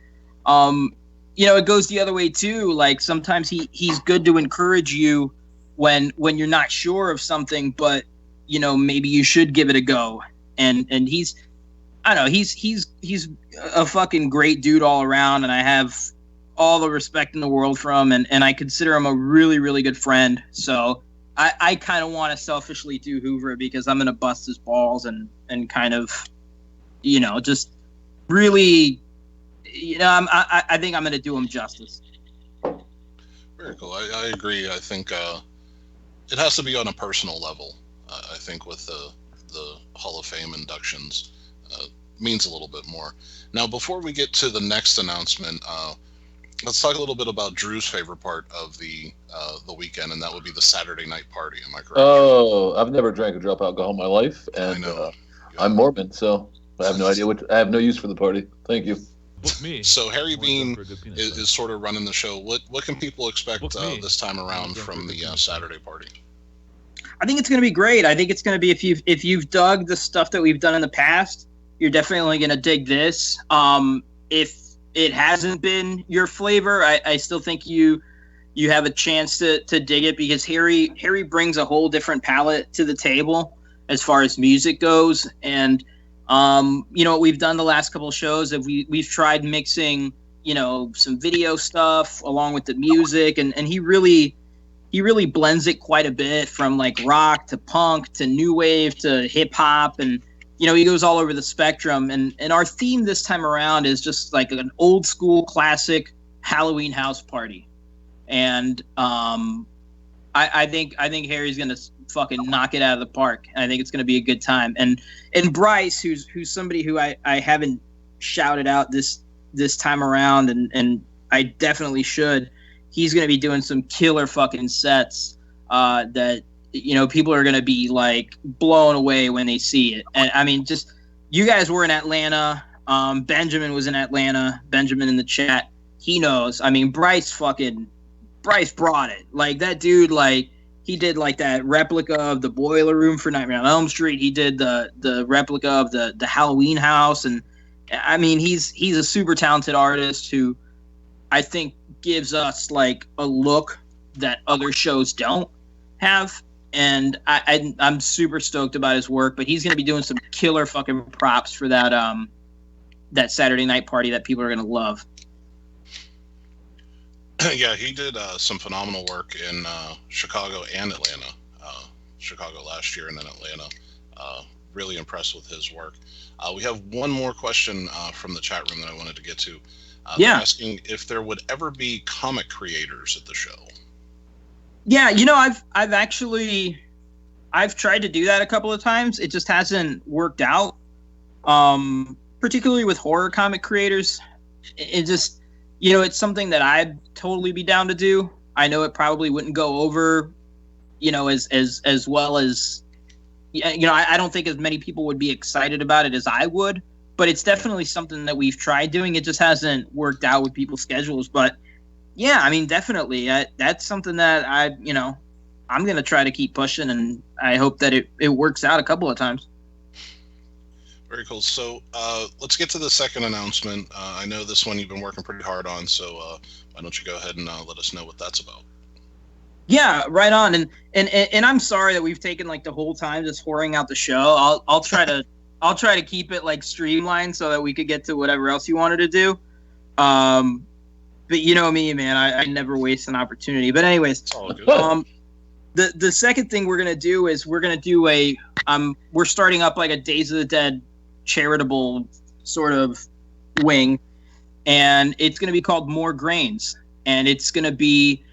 it goes the other way too. Like sometimes he's good to encourage you when you're not sure of something, but maybe you should give it a go. And he's a fucking great dude all around, and I have all the respect in the world for him, and I consider him a really, really good friend. So I kind of want to selfishly do Hoover because I'm going to bust his balls and kind of, just really, I think I'm going to do him justice. Very cool. I agree. I think it has to be on a personal level. I think with the Hall of Fame inductions means a little bit more. Now, before we get to the next announcement, let's talk a little bit about Drew's favorite part of the weekend, and that would be the Saturday night party. Am I correct? Oh, I've never drank a drop of alcohol in my life, and I know. I'm Mormon, so I have no idea I have no use for the party. Thank you. Book me. So Harry Bean For a good peanut is butter. sort of running the show. What can people expect Book me. this time around For a from good the peanut butter. Saturday party? I think it's going to be great. I think it's going to be, if you've dug the stuff that we've done in the past, you're definitely going to dig this. If it hasn't been your flavor, I still think you have a chance to dig it, because Harry brings a whole different palette to the table as far as music goes. And what we've done the last couple of shows, we've tried mixing some video stuff along with the music, and he really blends it quite a bit, from like rock to punk to new wave to hip hop, and he goes all over the spectrum. And our theme this time around is just like an old school classic Halloween house party. And I think Harry's gonna fucking knock it out of the park. And I think it's gonna be a good time. And Bryce, who's somebody who I haven't shouted out this time around, and I definitely should. He's gonna be doing some killer fucking sets that people are gonna be like blown away when they see it. And I mean, just, you guys were in Atlanta. Benjamin was in Atlanta. Benjamin in the chat, he knows. I mean, Bryce brought it. Like that dude, like he did like that replica of the Boiler Room for Nightmare on Elm Street. He did the replica of the Halloween house, and I mean, he's a super talented artist who I think gives us like a look that other shows don't have. And I'm super stoked about his work, but he's going to be doing some killer fucking props for that Saturday night party that people are going to love. Yeah, he did some phenomenal work in Chicago and Atlanta. Chicago last year and then Atlanta. Really impressed with his work. We have one more question from the chat room that I wanted to get to. They're asking if there would ever be comic creators at the show. Yeah, I've tried to do that a couple of times. It just hasn't worked out. Particularly with horror comic creators. It just, it's something that I'd totally be down to do. I know it probably wouldn't go over, as well as, I don't think as many people would be excited about it as I would. But it's definitely something that we've tried doing. It just hasn't worked out with people's schedules. But yeah, I mean, definitely. That's something that I'm going to try to keep pushing, and I hope that it works out a couple of times. Very cool. So let's get to the second announcement. I know this one you've been working pretty hard on, so why don't you go ahead and let us know what that's about? Yeah, right on. And I'm sorry that we've taken like the whole time just whoring out the show. I'll try to keep it like streamlined so that we could get to whatever else you wanted to do. But you know me, man, I never waste an opportunity. But anyways, It's all good. the second thing we're gonna do is we're gonna do we're starting up like a Days of the Dead charitable sort of wing, and it's gonna be called More Grains, and it's gonna be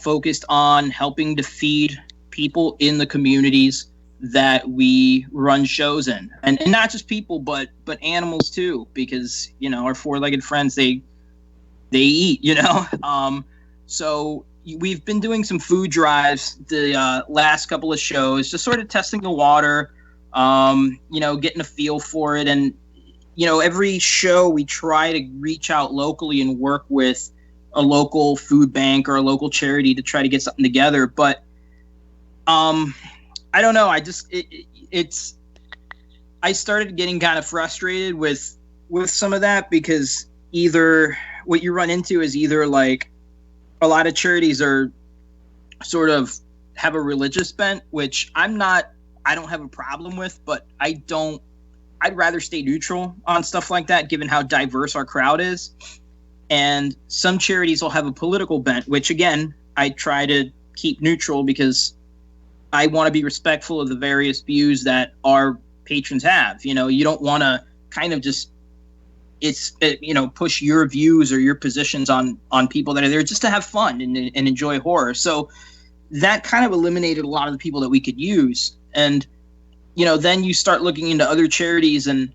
focused on helping to feed people in the communities that we run shows in, and not just people, but animals too, because our four-legged friends they eat, so we've been doing some food drives the last couple of shows, just sort of testing the water, getting a feel for it. And, every show we try to reach out locally and work with a local food bank or a local charity to try to get something together. But I don't know. I started getting kind of frustrated with some of that, because either what you run into is either like a lot of charities are sort of have a religious bent, which I don't have a problem with, but I'd rather stay neutral on stuff like that, given how diverse our crowd is. And some charities will have a political bent, which again, I try to keep neutral because I want to be respectful of the various views that our patrons have. You don't want to kind of just push your views or your positions on people that are there just to have fun and enjoy horror. So that kind of eliminated a lot of the people that we could use. And then you start looking into other charities, and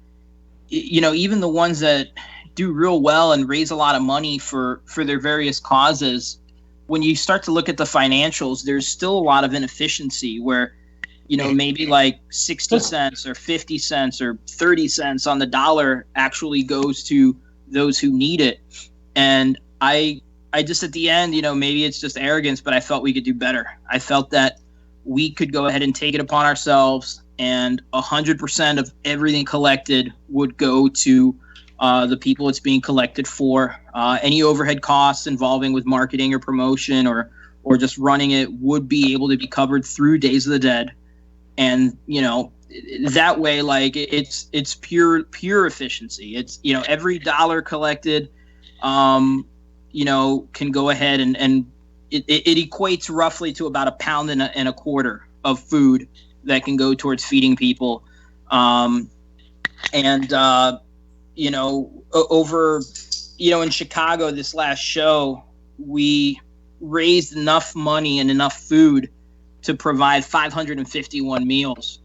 even the ones that do real well and raise a lot of money for their various causes, when you start to look at the financials, there's still a lot of inefficiency where maybe like 60 cents or 50 cents or 30 cents on the dollar actually goes to those who need it. And I just, at the end, maybe it's just arrogance, but I felt we could do better. I felt that we could go ahead and take it upon ourselves, and 100% of everything collected would go to the people it's being collected for. Any overhead costs involving with marketing or promotion or just running it would be able to be covered through Days of the Dead. And that way, like, it's pure efficiency. It's every dollar collected can go ahead and it equates roughly to about £1.25 of food that can go towards feeding people. Over in Chicago, this last show, we raised enough money and enough food to provide 551 meals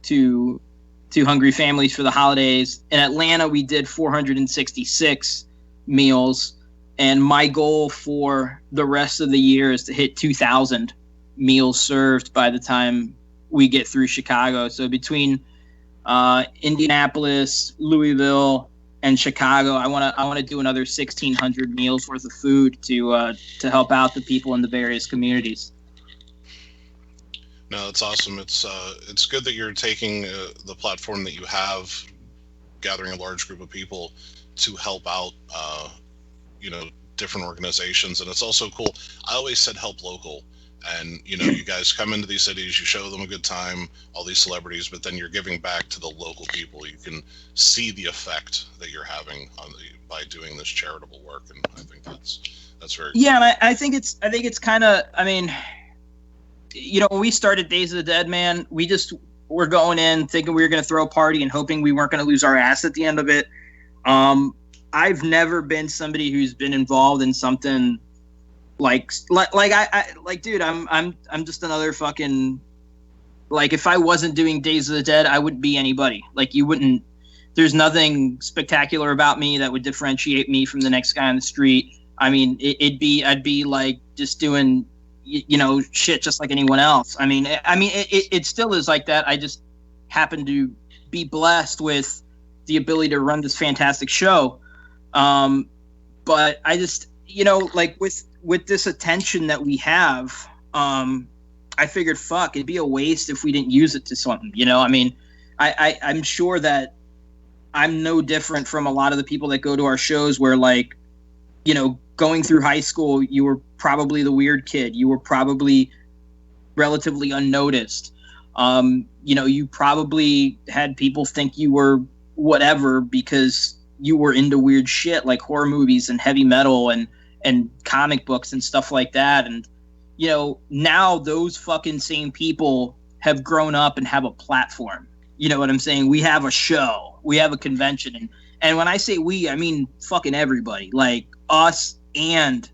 to hungry families for the holidays. In Atlanta, we did 466 meals, and my goal for the rest of the year is to hit 2,000 meals served by the time we get through Chicago. So between Indianapolis, Louisville, and Chicago, I want to do another 1,600 meals worth of food to help out the people in the various communities. No, it's awesome. It's good that you're taking the platform that you have, gathering a large group of people to help out, different organizations. And it's also cool. I always said help local. And, you guys come into these cities, you show them a good time, all these celebrities, but then you're giving back to the local people. You can see the effect that you're having by doing this charitable work. And I think that's very cool. Yeah, and I think it's kind of, when we started Days of the Dead, man, we just were going in thinking we were going to throw a party and hoping we weren't going to lose our ass at the end of it. I've never been somebody who's been involved in something like dude, I'm just another fucking, like, if I wasn't doing Days of the Dead, I wouldn't be anybody. Like, you wouldn't, there's nothing spectacular about me that would differentiate me from the next guy on the street. I mean, I'd be like just doing, shit just like anyone else. It still is like that. I just happen to be blessed with the ability to run this fantastic show. But I just, like with this attention that we have, I figured, fuck, it'd be a waste if we didn't use it to something. I'm sure that I'm no different from a lot of the people that go to our shows where, like, going through high school, you were probably the weird kid. You were probably relatively unnoticed. You probably had people think you were whatever because you were into weird shit like horror movies and heavy metal and comic books and stuff like that. And, you know, now those fucking same people have grown up and have a platform. You know what I'm saying? We have a show, we have a convention. And when I say we, I mean fucking everybody, like us and,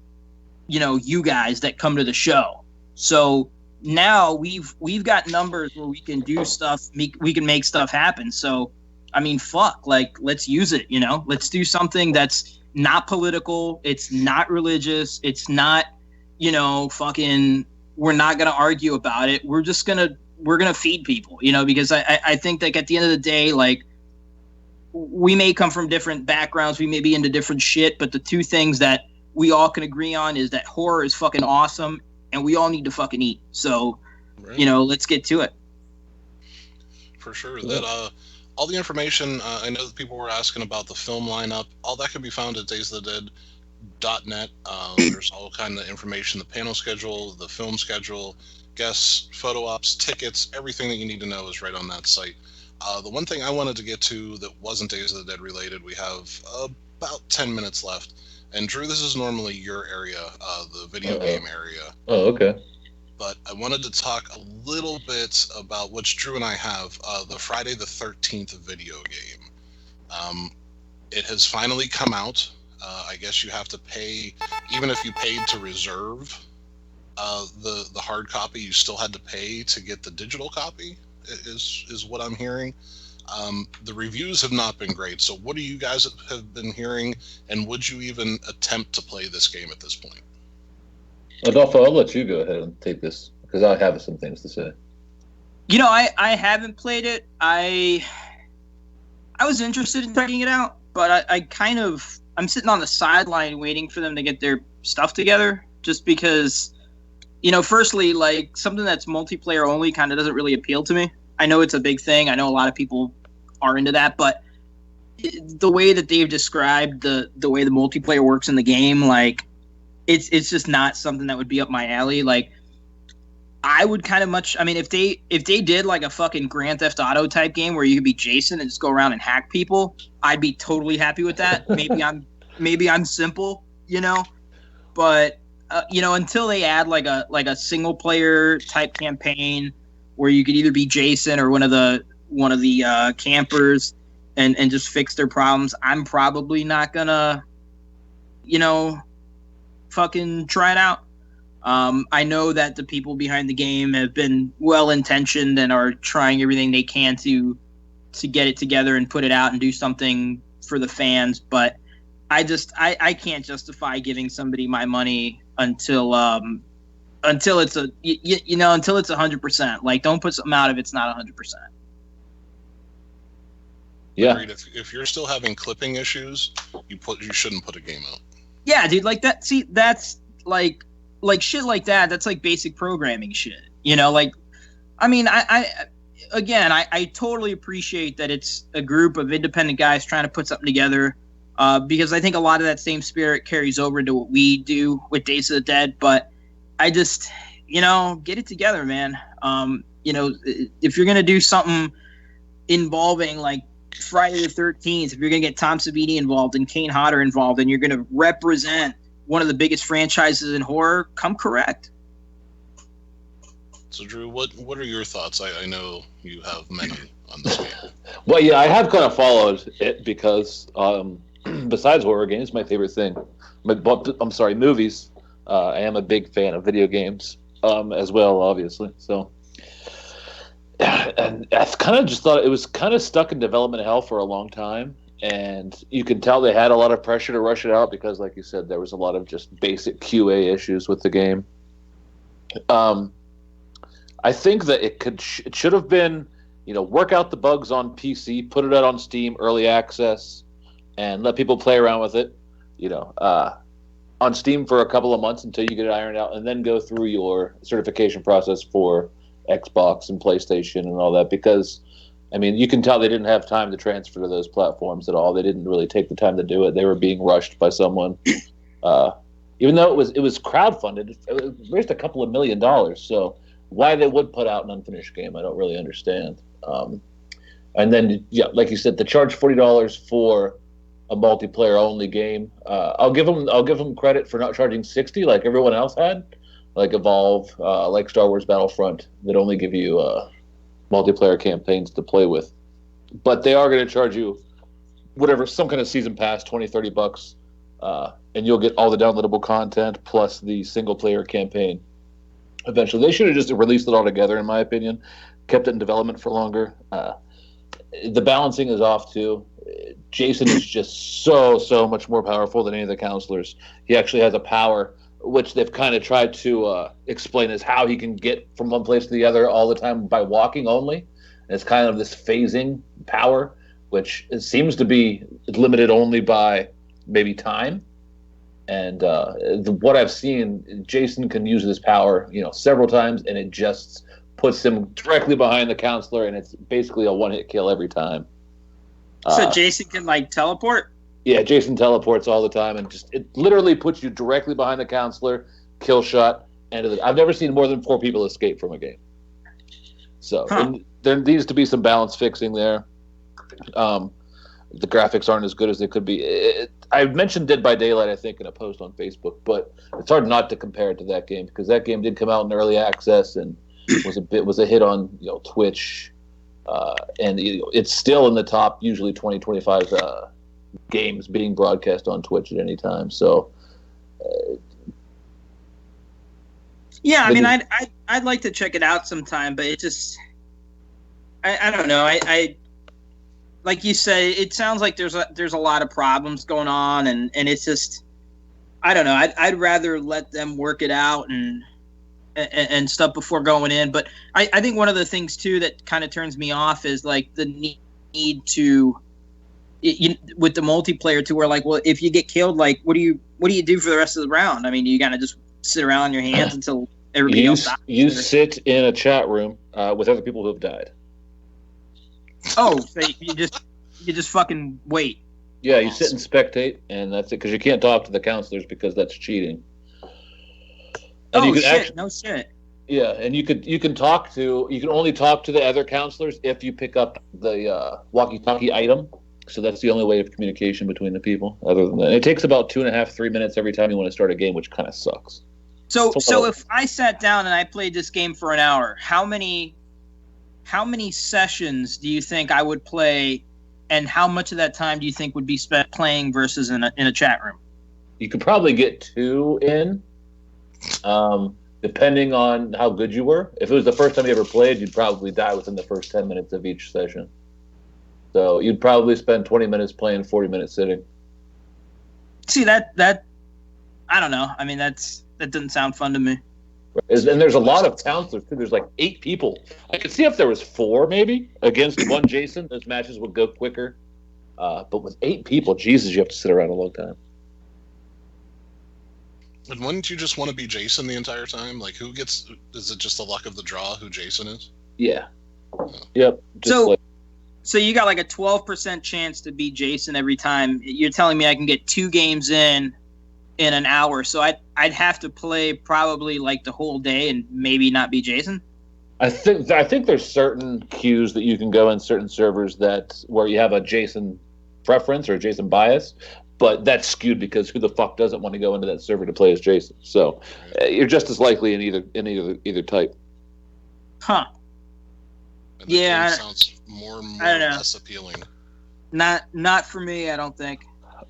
you know, you guys that come to the show. So now we've got numbers where we can do stuff, we can make stuff happen. So, I mean, fuck, like, let's use it, you know? Let's do something that's not political, it's not religious, it's not, you know, fucking, we're not going to argue about it. We're going to feed people, you know, because I think that at the end of the day, like, we may come from different backgrounds, we may be into different shit, but the two things that we all can agree on is that horror is fucking awesome, and we all need to fucking eat. So, right. You know, let's get to it. For sure. That all the information, I know that people were asking about the film lineup. All that can be found at daysofthedead.net. There's all kind of information, the panel schedule, the film schedule, guests, photo ops, tickets, everything that you need to know is right on that site. The one thing I wanted to get to that wasn't Days of the Dead related, we have about 10 minutes left. And Drew, this is normally your area, the video game area. Oh, okay. But I wanted to talk a little bit about which Drew and I have, the Friday the 13th video game. It has finally come out. I guess you have to pay, even if you paid to reserve the hard copy, you still had to pay to get the digital copy, is what I'm hearing. The reviews have not been great. So what do you guys have been hearing, and would you even attempt to play this game at this point? Adolfo, I'll let you go ahead and take this, because I have some things to say. You know, I haven't played it. I was interested in checking it out, but I'm sitting on the sideline waiting for them to get their stuff together, just because, you know, firstly, like, something that's multiplayer only kind of doesn't really appeal to me. I know it's a big thing. I know a lot of people are into that, but the way that they've described the way the multiplayer works in the game, like, it's just not something that would be up my alley. Like, I would kind of if they did like a fucking Grand Theft Auto type game where you could be Jason and just go around and hack people, I'd be totally happy with that. Maybe I'm simple, you know, but you know, until they add like a single player type campaign where you could either be Jason or one of the campers and just fix their problems, I'm probably not gonna, you know, fucking try it out. I know that the people behind the game have been well-intentioned and are trying everything they can to get it together and put it out and do something for the fans, but I can't justify giving somebody my money until it's until it's 100%. Like, don't put something out if it's not 100%. Yeah. Agreed. If you're still having clipping issues, you shouldn't put a game out. Yeah, dude, like that. See, that's like shit like that. That's like basic programming shit. You know, like, I mean, I totally appreciate that it's a group of independent guys trying to put something together, because I think a lot of that same spirit carries over into what we do with Days of the Dead. But I just, you know, get it together, man. You know, if you're gonna do something involving like Friday the 13th, if you're going to get Tom Savini involved and Kane Hodder involved, and you're going to represent one of the biggest franchises in horror, come correct. So, Drew, what are your thoughts? I know you have many on this game. Well, yeah, I have kind of followed it because, besides horror games, my favorite thing, movies. I am a big fan of video games as well, obviously. So, and I kind of just thought it was kind of stuck in development hell for a long time, and you can tell they had a lot of pressure to rush it out because, like you said, there was a lot of just basic QA issues with the game. I think that it should have been, you know, work out the bugs on PC, put it out on Steam, early access, and let people play around with it, you know, on Steam for a couple of months until you get it ironed out, and then go through your certification process for Xbox and PlayStation and all that, because I mean, you can tell they didn't have time to transfer to those platforms at all. They didn't really take the time to do it. They were being rushed by someone, even though it was crowdfunded. It raised a couple of $1 million. So why they would put out an unfinished game, I don't really understand. And then, yeah, like you said, to charge $40 for a multiplayer only game. I'll give them credit for not charging 60 like everyone else had, like Evolve, like Star Wars Battlefront, that only give you multiplayer campaigns to play with. But they are going to charge you whatever, some kind of season pass, $20-$30, and you'll get all the downloadable content plus the single player campaign. Eventually, they should have just released it all together, in my opinion. Kept it in development for longer. The balancing is off too. Jason is just so much more powerful than any of the counselors. He actually has a power which they've kind of tried to explain as how he can get from one place to the other all the time by walking only. And it's kind of this phasing power, which it seems to be limited only by maybe time. And what I've seen, Jason can use this power, several times, and it just puts him directly behind the counselor, and it's basically a one-hit kill every time. So Jason can teleport? Yeah, Jason teleports all the time, and it literally puts you directly behind the counselor, kill shot, I've never seen more than 4 people escape from a game. So there needs to be some balance fixing there. The graphics aren't as good as they could be. I mentioned Dead by Daylight, I think, in a post on Facebook, but it's hard not to compare it to that game because that game did come out in early access and was a hit on Twitch, and it's still in the top usually 20-25 games being broadcast on Twitch at any time. So yeah, I mean, I'd like to check it out sometime, but it just I don't know. I like you say, it sounds like there's a lot of problems going on, and it's just, I don't know. I'd rather let them work it out and stuff before going in. But I think one of the things too that kind of turns me off is like the need to with the multiplayer to where well, if you get killed, what do you do for the rest of the round? I mean, you gotta just sit around on your hands until everybody else dies. You sit in a chat room with other people who have died. Oh, so you just fucking wait. Yeah, you sit and spectate, and that's it, because you can't talk to the counselors because that's cheating. And No shit. Yeah, and you can only talk to the other counselors if you pick up the walkie-talkie item. So that's the only way of communication between the people. Other than that, it takes about 2.5-3 minutes every time you want to start a game, which kind of sucks. So if I sat down and I played this game for an hour, how many sessions do you think I would play, and how much of that time do you think would be spent playing versus in a chat room? You could probably get 2 in, depending on how good you were. If it was the first time you ever played, you'd probably die within the first 10 minutes of each session. So you'd probably spend 20 minutes playing, 40 minutes sitting. See, that I don't know. I mean, that doesn't sound fun to me. And there's a lot of counselors too. There's 8 people. I could see if there was 4 maybe against one Jason, those matches would go quicker. But with 8 people, Jesus, you have to sit around a long time. And wouldn't you just want to be Jason the entire time? Is it just the luck of the draw who Jason is? Yeah. Yep. So you got a 12% chance to beat Jason every time. You're telling me I can get 2 games in an hour, so I'd have to play probably the whole day and maybe not be Jason? I think there's certain queues that you can go in certain servers where you have a Jason preference or a Jason bias, but that's skewed because who the fuck doesn't want to go into that server to play as Jason? So you're just as likely in either type. Huh. And yeah, sounds more and more less appealing. Not for me, I don't think.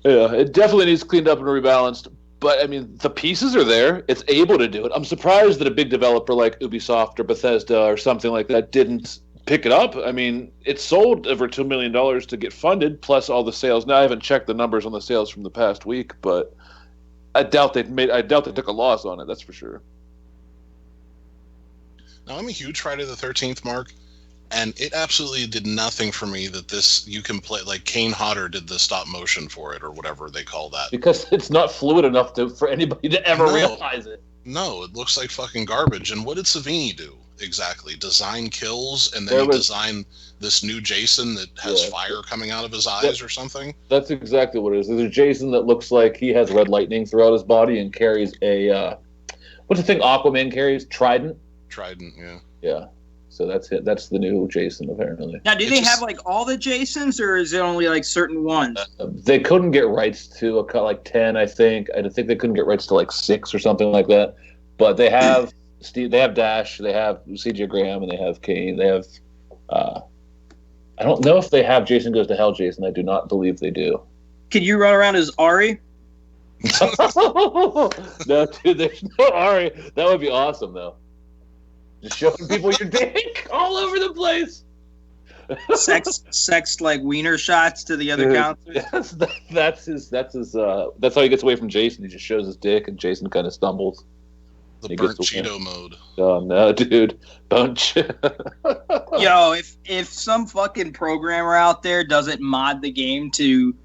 Yeah, it definitely needs cleaned up and rebalanced. But I mean, the pieces are there. It's able to do it. I'm surprised that a big developer like Ubisoft or Bethesda or something like that didn't pick it up. I mean, it sold over $2 million to get funded, plus all the sales. Now I haven't checked the numbers on the sales from the past week, but I doubt they took a loss on it. That's for sure. Now I'm a huge Friday the 13th mark. And it absolutely did nothing for me that you can play, Kane Hodder did the stop motion for it or whatever they call that. Because it's not fluid enough for anybody to ever realize it. No, it looks like fucking garbage. And what did Savini do exactly? Design kills and then design this new Jason that has fire coming out of his eyes or something? That's exactly what it is. There's a Jason that looks like he has red lightning throughout his body and carries a, what's the thing Aquaman carries? Trident? Trident, yeah. Yeah. So that's it. That's the new Jason, apparently. Now, do they have like all the Jasons, or is it only like certain ones? They couldn't get rights to like 10, I think. I think they couldn't get rights to like 6 or something like that. But they have Steve. They have Dash. They have CJ Graham, and they have Kane. They have. I don't know if they have Jason Goes to Hell, Jason. I do not believe they do. Could you run around as Ari? No, dude, there's no Ari. That would be awesome, though. Just showing people your dick all over the place. sex like wiener shots to the other counselors. Yes, that's his. That's how he gets away from Jason. He just shows his dick, and Jason kind of stumbles. The burnt Cheeto mode. Oh no, dude! Don't. Yo, if some fucking programmer out there doesn't mod the game to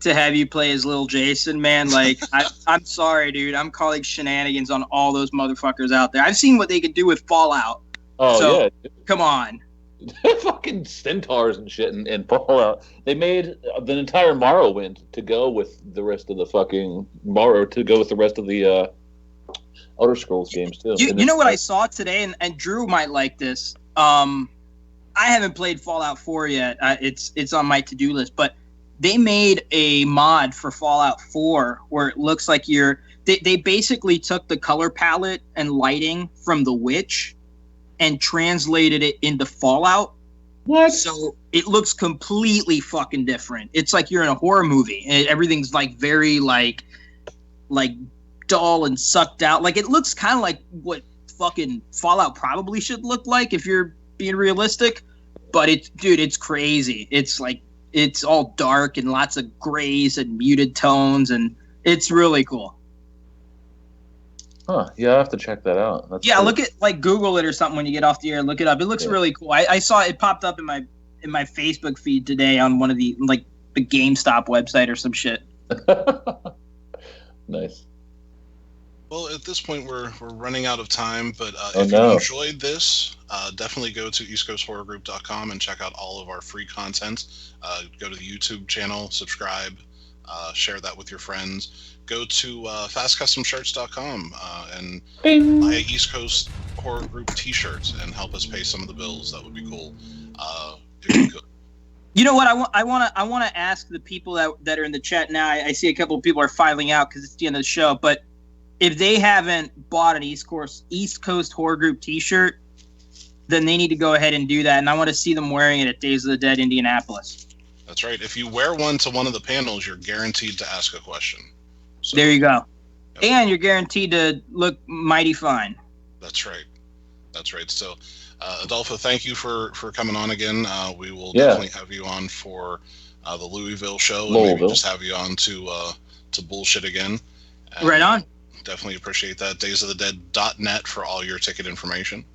have you play as little Jason, man, like I'm sorry, dude. I'm calling shenanigans on all those motherfuckers out there. I've seen what they could do with Fallout. Oh so, yeah, come on. Fucking centaurs and shit and Fallout. They made the entire Morrowind to go with the rest of the fucking to go with the rest of the Elder Scrolls games too. You know what I saw today, and Drew might like this. I haven't played Fallout 4 yet. It's on my to-do list, but they made a mod for Fallout 4 where it looks like they basically took the color palette and lighting from The Witch and translated it into Fallout. What? So it looks completely fucking different. It's like you're in a horror movie. Everything's like very like dull and sucked out. Like it looks kind of like what fucking Fallout probably should look like if you're being realistic. But it's crazy. It's like it's all dark and lots of grays and muted tones, and it's really cool. Huh? Yeah, I have to check that out. That's yeah, cool. look at like Google it or something when you get off the air. Look it up. It looks really cool. I saw it popped up in my Facebook feed today on one of the the GameStop website or some shit. Nice. Well, at this point, we're running out of time, but if you enjoyed this, definitely go to eastcoasthorrorgroup.com and check out all of our free content. Go to the YouTube channel, subscribe, share that with your friends. Go to fastcustomshirts.com and buy a East Coast Horror Group t-shirt and help us pay some of the bills. That would be cool if you could. You know what? I want to ask the people that are in the chat now. I see a couple of people are filing out because it's the end of the show, but if they haven't bought an East Coast Horror Group t-shirt, then they need to go ahead and do that. And I want to see them wearing it at Days of the Dead Indianapolis. That's right. If you wear one to one of the panels, you're guaranteed to ask a question. So, there you go. Yep. And you're guaranteed to look mighty fine. That's right. That's right. So, Adolfo, thank you for coming on again. We will definitely have you on for the Louisville show. And maybe just have you on to bullshit again. Right on. Definitely appreciate that. daysofthedead.net for all your ticket information.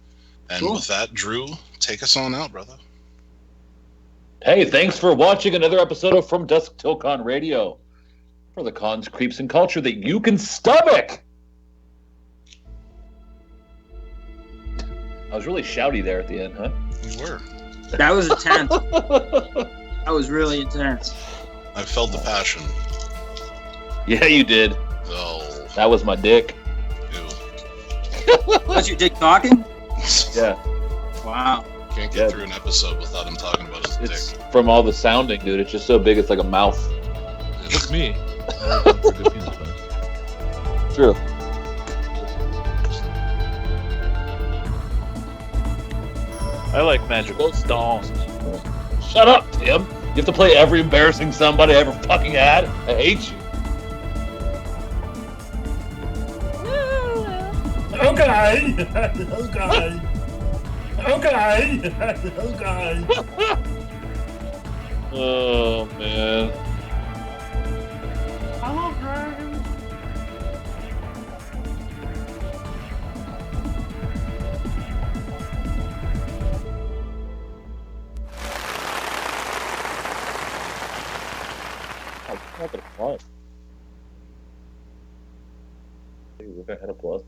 And with that, Drew, take us on out, brother. Hey, thanks for watching another episode of From Dusk Till Con Radio. For the cons, creeps, and culture that you can stomach. I was really shouty there at the end, huh? You were. That was intense. That was really intense. I felt the passion. Yeah, you did. Oh. That was my dick. Ew. Was your dick talking? Yeah. Wow. Can't get through an episode without him talking about his dick. From all the sounding, dude. It's just so big, it's like a mouth. Look me. True. I like magical stones. Shut up, Tim. You have to play every embarrassing somebody I ever fucking had. I hate you. Okay. Okay. Okay. Okay. Oh, man. Hello, Dragon. I'm not gonna play. Dude, I had a plus.